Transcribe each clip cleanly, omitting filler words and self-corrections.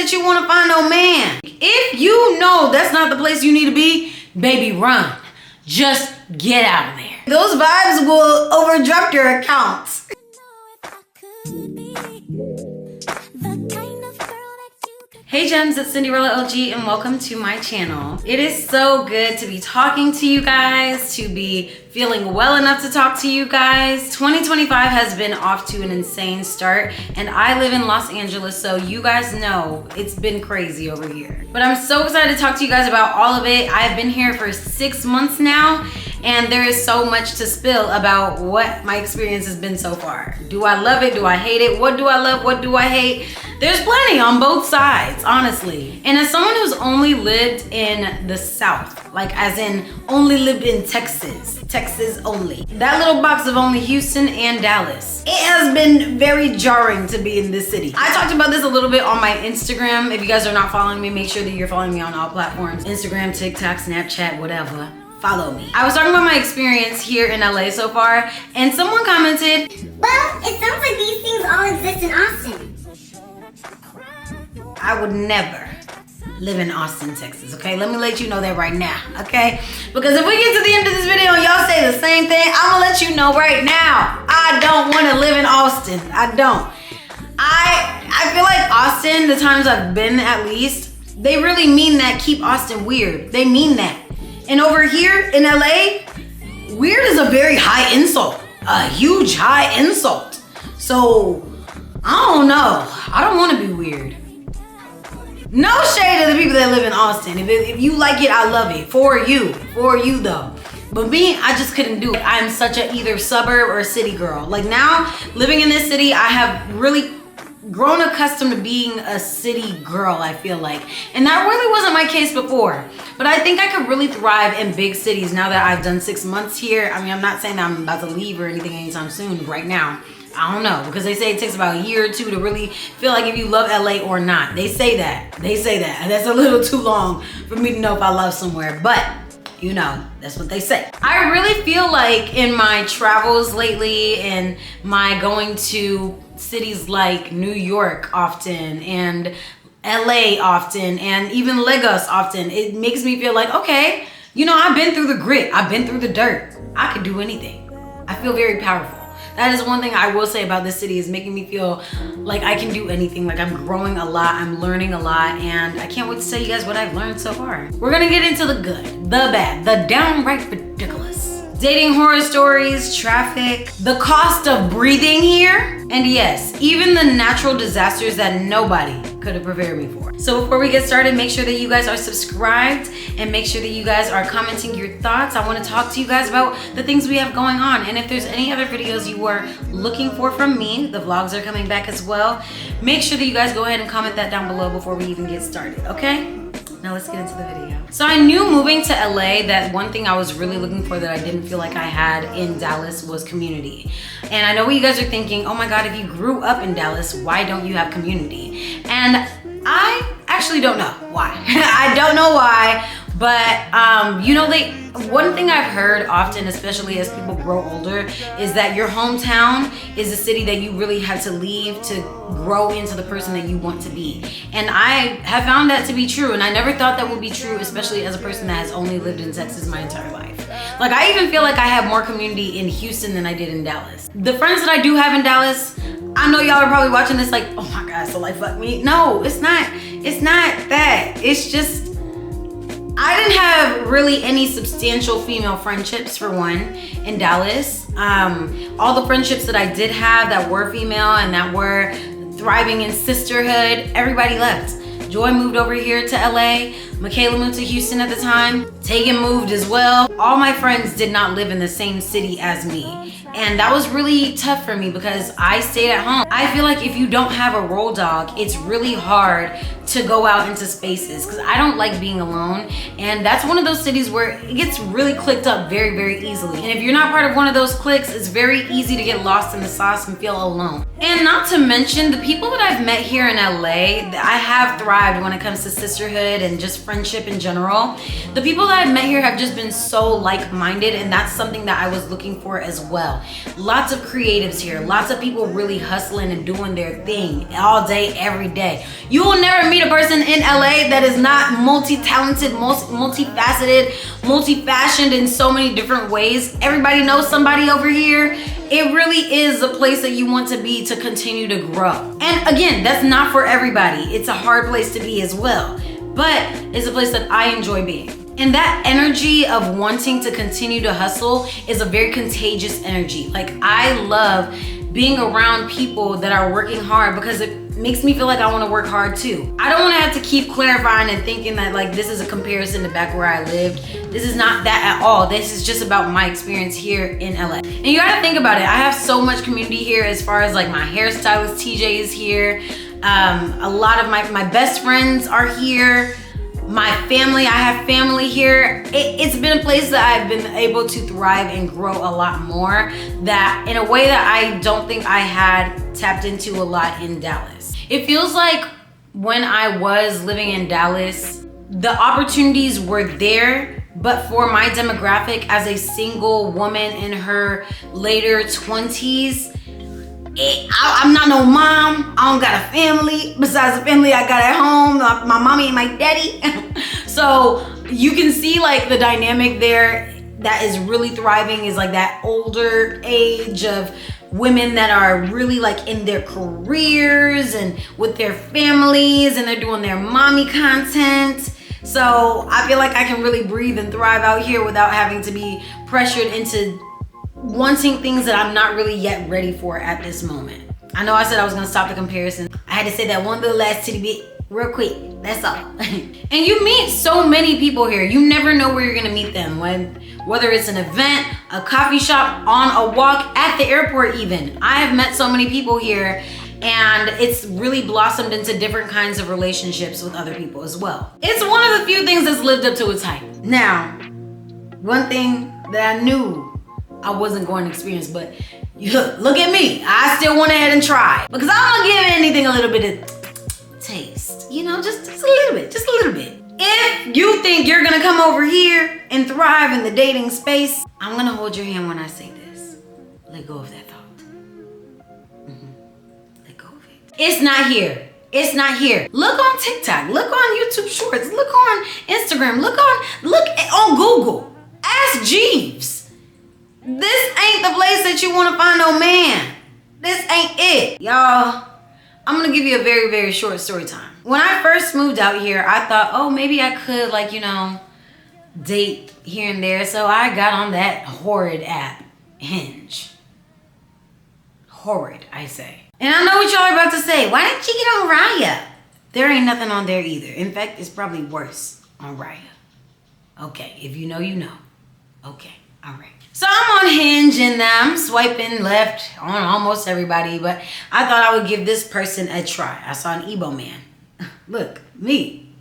that you want to find no man. If you know that's not the place you need to be, baby, run. Just get out of there. Those vibes will overdraft your accounts. Hey gems, it's Cinderella OG and welcome to my channel. It is so good to be talking to you guys, to be feeling well enough to talk to you guys. 2025 has been off to an insane start and I live in Los Angeles, so you guys know it's been crazy over here. But I'm so excited to talk to you guys about all of it. I've been here for 6 months now and there is so much to spill about what my experience has been so far. Do I love it? Do I hate it? What do I love? What do I hate? There's plenty on both sides, honestly. And as someone who's only lived in the South, like as in only lived in Texas only, that little box of only Houston and Dallas, it has been very jarring to be in this city. I talked about this a little bit on my Instagram. If you guys are not following me, make sure that you're following me on all platforms. Instagram, TikTok, Snapchat, whatever. Follow me. I was talking about my experience here in LA so far, and someone commented, well, it sounds like these things all exist in Austin. I would never live in Austin, Texas, okay? Let me let you know that right now, okay? Because if we get to the end of this video and y'all say the same thing, I'm gonna let you know right now, I don't wanna live in Austin. I don't. I feel like Austin, the times I've been at least, they really mean that keep Austin weird. They mean that. And over here in LA, weird is a very high insult, a huge high insult. So, I don't know. I don't wanna be weird. No shade to the people that live in Austin. If you like it, I love it. For you though. But me, I just couldn't do it. I'm such a either suburb or a city girl. Like now, living in this city, I have really grown accustomed to being a city girl, I feel like. And that really wasn't my case before. But I think I could really thrive in big cities now that I've done 6 months here. I mean, I'm not saying that I'm about to leave or anything anytime soon right now. I don't know, because they say it takes about a year or two to really feel like if you love LA or not. They say that. And that's a little too long for me to know if I love somewhere. But, you know, that's what they say. I really feel like in my travels lately and my going to cities like New York often and LA often and even Lagos often, it makes me feel like, okay, you know, I've been through the grit. I've been through the dirt. I could do anything. I feel very powerful. That is one thing I will say about this city, is making me feel like I can do anything. Like I'm growing a lot, I'm learning a lot, and I can't wait to tell you guys what I've learned so far. We're gonna get into the good, the bad, the downright ridiculous. Dating horror stories, traffic, the cost of breathing here, and yes, even the natural disasters that nobody could have prepared me for. So before we get started, make sure that you guys are subscribed and make sure that you guys are commenting your thoughts. I want to talk to you guys about the things we have going on. And if there's any other videos you were looking for from me, the vlogs are coming back as well. Make sure that you guys go ahead and comment that down below before we even get started, okay? Now let's get into the video. So I knew moving to LA that one thing I was really looking for that I didn't feel like I had in Dallas was community. And I know what you guys are thinking, oh my God, if you grew up in Dallas, why don't you have community? And I actually don't know why. I don't know why, but you know, one thing I've heard often, especially as people grow older, is that your hometown is a city that you really have to leave to grow into the person that you want to be. And I have found that to be true, and I never thought that would be true, especially as a person that has only lived in Texas my entire life. Like I even feel like I have more community in Houston than I did in Dallas. The friends that I do have in Dallas, I know y'all are probably watching this like, oh my God, so like fuck me. No, it's not that. It's just, I didn't have really any substantial female friendships for one in Dallas. All the friendships that I did have that were female and that were thriving in sisterhood, everybody left. Joy moved over here to LA. Makayla moved to Houston at the time. Tegan moved as well. All my friends did not live in the same city as me. And that was really tough for me because I stayed at home. I feel like if you don't have a roll dog, it's really hard to go out into spaces because I don't like being alone. And that's one of those cities where it gets really clicked up very, very easily. And if you're not part of one of those cliques, it's very easy to get lost in the sauce and feel alone. And not to mention the people that I've met here in LA, I have thrived when it comes to sisterhood and just friendship in general. The people that I've met here have just been so like-minded, and that's something that I was looking for as well. Lots of creatives here. Lots of people really hustling and doing their thing all day, every day. You will never meet a person in LA that is not multi-talented, multifaceted, multi-fashioned in so many different ways. Everybody knows somebody over here. It really is a place that you want to be to continue to grow. And again, that's not for everybody. It's a hard place to be as well. But it's a place that I enjoy being. And that energy of wanting to continue to hustle is a very contagious energy. Like, I love being around people that are working hard because it makes me feel like I want to work hard too. I don't want to have to keep clarifying and thinking that like this is a comparison to back where I lived. This is not that at all. This is just about my experience here in LA. And you gotta think about it. I have so much community here as far as like my hairstylist TJ is here. A lot of my best friends are here. My family, I have family here. It's been a place that I've been able to thrive and grow a lot more, that in a way that I don't think I had tapped into a lot in Dallas. It feels like when I was living in Dallas, the opportunities were there, but for my demographic as a single woman in her later 20s, I'm not no mom. I don't got a family besides the family I got at home, my mommy and my daddy. So you can see like the dynamic there that is really thriving is like that older age of women that are really like in their careers and with their families, and they're doing their mommy content. So I feel like I can really breathe and thrive out here without having to be pressured into wanting things that I'm not really yet ready for at this moment. I know I said I was gonna stop the comparison. I had to say that one little last titty bit real quick, that's all. And you meet so many people here. You never know where you're gonna meet them, whether it's an event, a coffee shop, on a walk, at the airport even. I have met so many people here, and it's really blossomed into different kinds of relationships with other people as well. It's one of the few things that's lived up to its hype. Now, one thing that I knew I wasn't going to experience, but look at me. I still went ahead and tried because I'm gonna give anything a little bit of taste. You know, just a little bit, just a little bit. If you think you're gonna come over here and thrive in the dating space, I'm gonna hold your hand when I say this. Let go of that thought. Let go of it. It's not here. It's not here. Look on TikTok. Look on YouTube Shorts. Look on Instagram. Look on Google. Ask Jeeves. This ain't the place that you want to find no man. This ain't it. Y'all, I'm going to give you a very, very short story time. When I first moved out here, I thought, oh, maybe I could, like, you know, date here and there. So I got on that horrid app, Hinge. Horrid, I say. And I know what y'all are about to say. Why didn't you get on Raya? There ain't nothing on there either. In fact, it's probably worse on Raya. Okay, if you know, you know. Okay, all right. So I'm on Hinge and I'm swiping left on almost everybody, but I thought I would give this person a try. I saw an Igbo man. Look, me.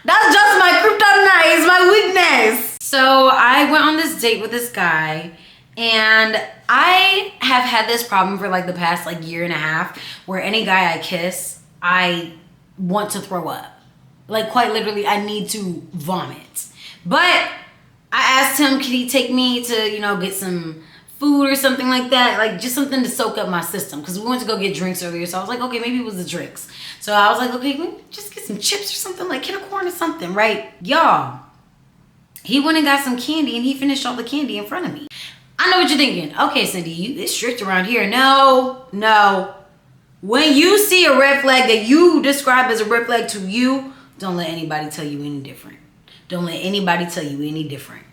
That's just my kryptonite, it's my weakness. So I went on this date with this guy, and I have had this problem for like the past like year and a half, where any guy I kiss, I want to throw up. Like quite literally, I need to vomit. But I asked him, could he take me to, you know, get some food or something like that? Like just something to soak up my system. Because we went to go get drinks earlier. So I was like, okay, maybe it was the drinks. So I was like, okay, can we just get some chips or something? Like can of corn or something, right? Y'all, he went and got some candy and he finished all the candy in front of me. I know what you're thinking. Okay, Cindy, it's strict around here. No. When you see a red flag that you describe as a red flag to you, don't let anybody tell you any different. Don't let anybody tell you any different.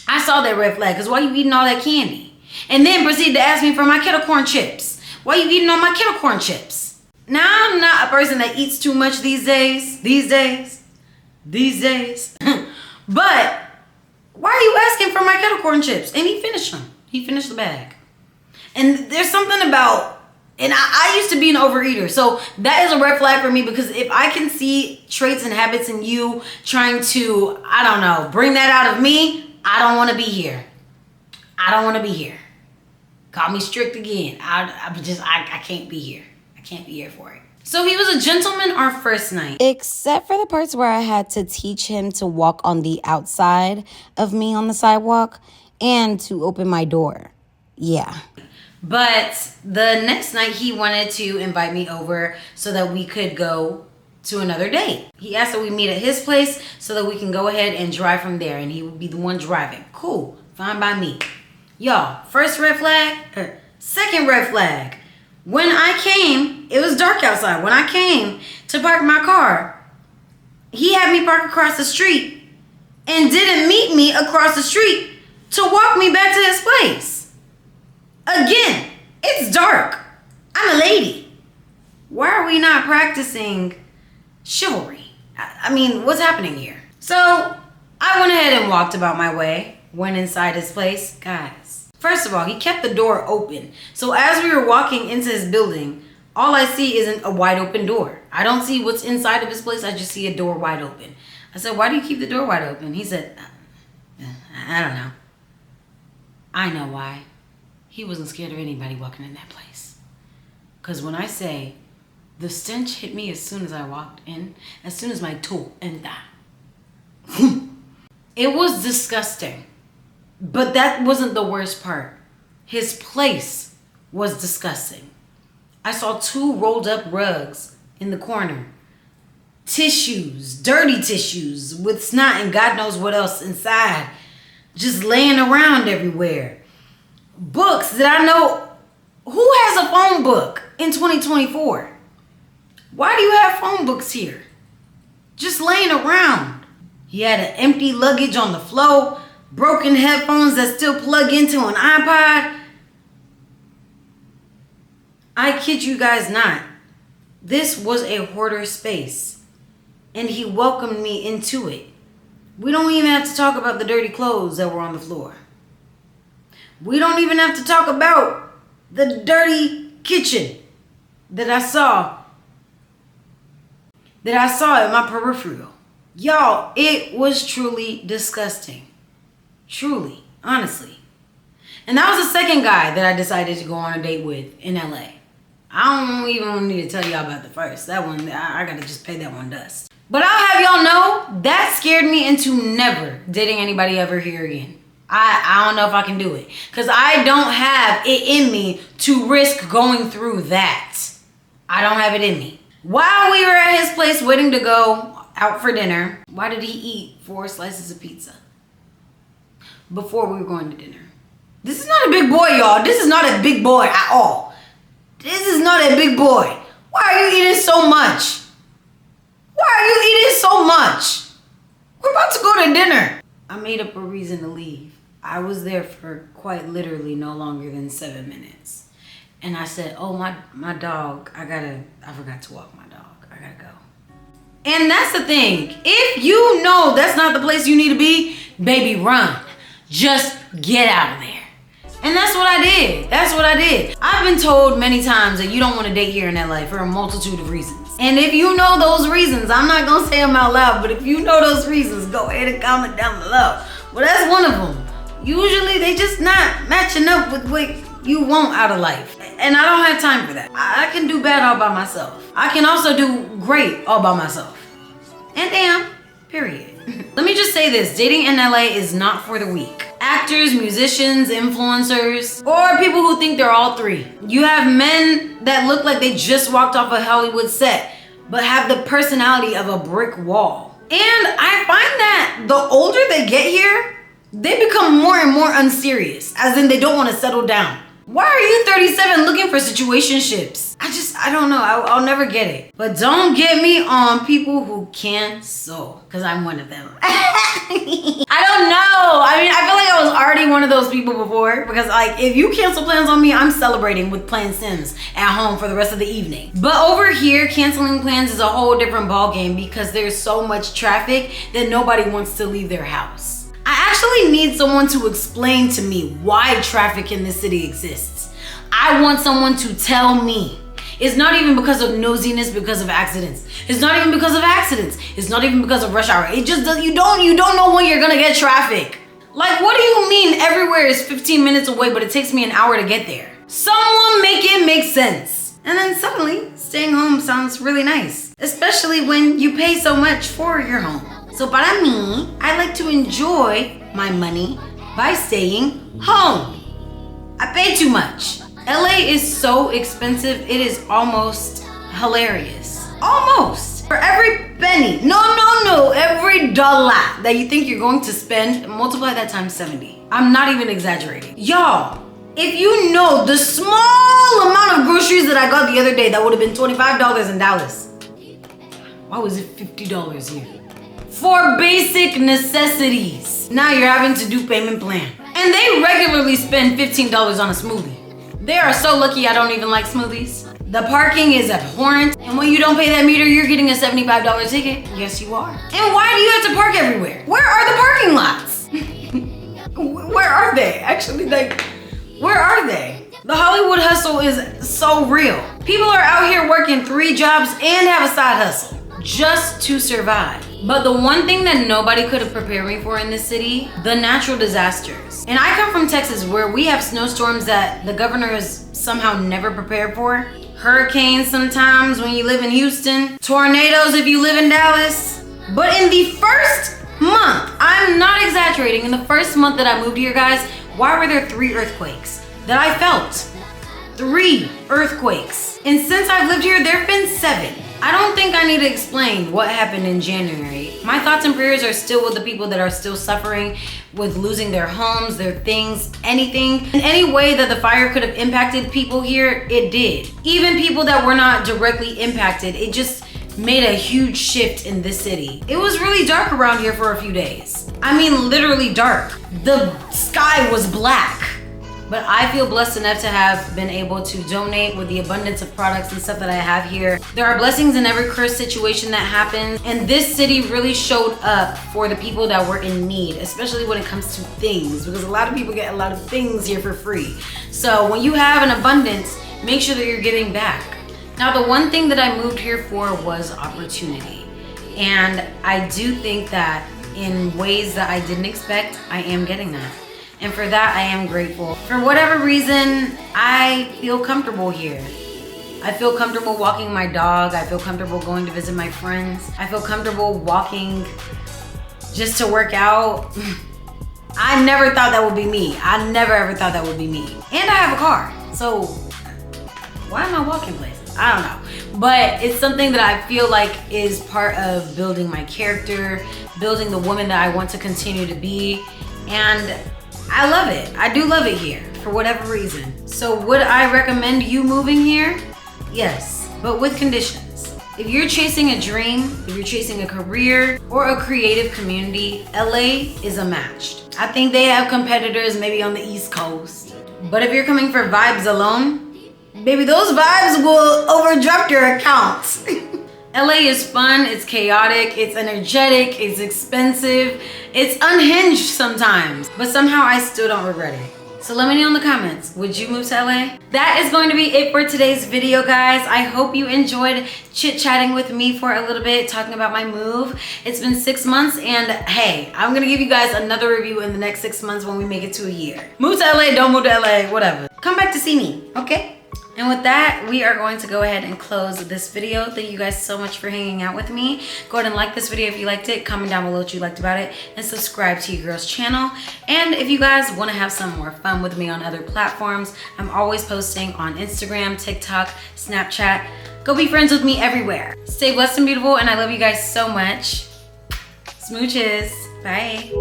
I saw that red flag because why you eating all that candy? And then proceeded to ask me for my kettle corn chips. Why you eating all my kettle corn chips? Now, I'm not a person that eats too much these days. But why are you asking for my kettle corn chips? And he finished them. He finished the bag. And there's something about, and I used to be an overeater. So that is a red flag for me, because if I can see traits and habits in you trying to, I don't know, bring that out of me, I don't want to be here. I don't want to be here. Call me strict again. I can't be here. I can't be here for it. So he was a gentleman our first night. Except for the parts where I had to teach him to walk on the outside of me on the sidewalk and to open my door. Yeah. But the next night he wanted to invite me over so that we could go to another date. He asked that we meet at his place so that we can go ahead and drive from there, and he would be the one driving. Cool, fine by me. Y'all, first red flag, second red flag. When I came, it was dark outside. When I came to park my car, he had me park across the street and didn't meet me across the street to walk me back to his place. Again, it's dark. I'm a lady. Why are we not practicing chivalry? I mean, what's happening here? So I went ahead and walked about my way, went inside his place. Guys, first of all, he kept the door open. So as we were walking into his building, all I see is a wide open door. I don't see what's inside of his place. I just see a door wide open. I said, why do you keep the door wide open? He said, I don't know. I know why. He wasn't scared of anybody walking in that place. Because when I say the stench hit me as soon as I walked in, as soon as my toe entered, it was disgusting. But that wasn't the worst part. His place was disgusting. I saw 2 rolled up rugs in the corner. Tissues, dirty tissues with snot and God knows what else inside, just laying around everywhere. Books that I know, who has a phone book in 2024? Why do you have phone books here? Just laying around. He had an empty luggage on the floor, broken headphones that still plug into an iPod. I kid you guys not. This was a hoarder space, and he welcomed me into it. We don't even have to talk about the dirty clothes that were on the floor. We don't even have to talk about the dirty kitchen that I saw in my peripheral. Y'all, it was truly disgusting. Truly, honestly. And that was the second guy that I decided to go on a date with in LA. I don't even need to tell y'all about the first. That one, I gotta just pay that one dust. But I'll have y'all know, that scared me into never dating anybody ever here again. I don't know if I can do it. Because I don't have it in me to risk going through that. I don't have it in me. While we were at his place waiting to go out for dinner, why did he eat 4 slices of pizza before we were going to dinner? This is not a big boy, y'all. This is not a big boy at all. This is not a big boy. Why are you eating so much? Why are you eating so much? We're about to go to dinner. I made up a reason to leave. I was there for quite literally no longer than 7 minutes. And I said, oh, my dog, I forgot to walk my dog. I gotta go. And that's the thing. If you know that's not the place you need to be, baby, run. Just get out of there. And that's what I did. That's what I did. I've been told many times that you don't want to date here in LA for a multitude of reasons. And if you know those reasons, I'm not going to say them out loud, but if you know those reasons, go ahead and comment down below. Well, that's one of them. Usually they just not matching up with what you want out of life. And I don't have time for that. I can do bad all by myself. I can also do great all by myself. And damn, period. Let me just say this, dating in LA is not for the weak. Actors, musicians, influencers, or people who think they're all 3. You have men that look like they just walked off a Hollywood set, but have the personality of a brick wall. And I find that the older they get here, they become more and more unserious, as in they don't want to settle down. Why are you 37 looking for situationships? I don't know. I'll never get it. But don't get me on people who cancel, because I'm one of them. I don't know. I mean, I feel like I was already one of those people before, because like if you cancel plans on me, I'm celebrating with playing Sims at home for the rest of the evening. But over here, canceling plans is a whole different ballgame because there's so much traffic that nobody wants to leave their house. I actually need someone to explain to me why traffic in this city exists. I want someone to tell me. It's not even because of nosiness, because of accidents. It's not even because of accidents. It's not even because of rush hour. It just does, you don't know when you're gonna get traffic. Like, what do you mean everywhere is 15 minutes away, but it takes me an hour to get there? Someone make it make sense. And then suddenly, staying home sounds really nice, especially when you pay so much for your home. So para mí, I like to enjoy my money by staying home. I pay too much. LA is so expensive, it is almost hilarious. Almost. For every penny, no, every dollar that you think you're going to spend, multiply that times 70. I'm not even exaggerating. Y'all, if you know the small amount of groceries that I got the other day that would have been $25 in Dallas, why was it $50 here? For basic necessities. Now you're having to do payment plan. And they regularly spend $15 on a smoothie. They are so lucky I don't even like smoothies. The parking is abhorrent. And when you don't pay that meter, you're getting a $75 ticket. Yes, you are. And why do you have to park everywhere? Where are the parking lots? Where are they? Actually, like, where are they? The Hollywood hustle is so real. People are out here working 3 jobs and have a side hustle just to survive. But the one thing that nobody could have prepared me for in this city, the natural disasters. And I come from Texas where we have snowstorms that the governor is somehow never prepared for. Hurricanes sometimes when you live in Houston. Tornadoes if you live in Dallas. But in the first month, I'm not exaggerating, in the first month that I moved here, guys, why were there 3 earthquakes that I felt? 3 earthquakes. And since I've lived here, there have been 7. I don't think I need to explain what happened in January. My thoughts and prayers are still with the people that are still suffering with losing their homes, their things, anything. In any way that the fire could have impacted people here, it did. Even people that were not directly impacted, it just made a huge shift in this city. It was really dark around here for a few days. I mean, literally dark. The sky was black. But I feel blessed enough to have been able to donate with the abundance of products and stuff that I have here. There are blessings in every cursed situation that happens, and this city really showed up for the people that were in need, especially when it comes to things, because a lot of people get a lot of things here for free. So when you have an abundance, make sure that you're giving back. Now, the one thing that I moved here for was opportunity. And I do think that in ways that I didn't expect, I am getting that. And for that, I am grateful. For whatever reason, I feel comfortable here. I feel comfortable walking my dog. I feel comfortable going to visit my friends. I feel comfortable walking just to work out. I never thought that would be me. I never ever thought that would be me. And I have a car. So why am I walking places? I don't know. But it's something that I feel like is part of building my character, building the woman that I want to continue to be. And I love it. I do love it here for whatever reason. So would I recommend you moving here? Yes, but with conditions. If you're chasing a dream, if you're chasing a career or a creative community, LA is a match. I think they have competitors maybe on the East Coast. But if you're coming for vibes alone, baby, those vibes will overdraft your accounts. LA is fun, it's chaotic, it's energetic, it's expensive, it's unhinged sometimes, but somehow I still don't regret it. So let me know in the comments, would you move to LA? That is going to be it for today's video, guys. I hope you enjoyed chit-chatting with me for a little bit, talking about my move. It's been 6 months, and hey, I'm gonna give you guys another review in the next 6 months when we make it to a year. Move to LA, don't move to LA, whatever. Come back to see me, okay? And with that, we are going to go ahead and close this video. Thank you guys so much for hanging out with me. Go ahead and like this video if you liked it. Comment down below what you liked about it. And subscribe to your girl's channel. And if you guys want to have some more fun with me on other platforms, I'm always posting on Instagram, TikTok, Snapchat. Go be friends with me everywhere. Stay blessed and beautiful, and I love you guys so much. Smooches. Bye.